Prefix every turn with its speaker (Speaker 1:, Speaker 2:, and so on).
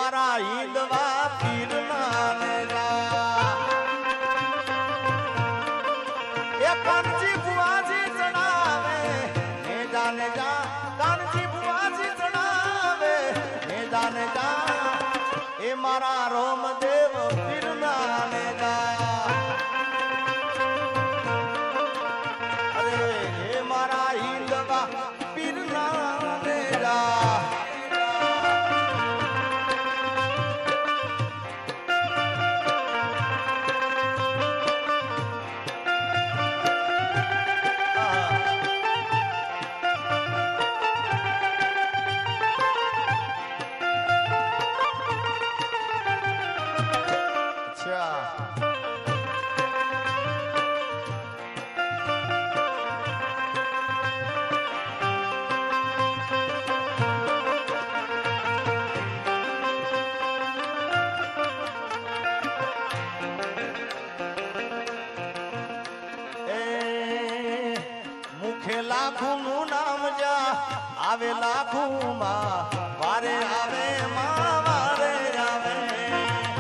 Speaker 1: मारा ईंदवा पीर नाने जा ए कानजी बुआजी चढ़ावे ने जाने जा कानजी बुआजी चढ़ावे ने जाने जा ए मारा रोमदेव पीर नाने जा अरे ए मारा ईंदवा पीर नाने जा लाखों नाम जा आवे लाखों मां वारे आवे मां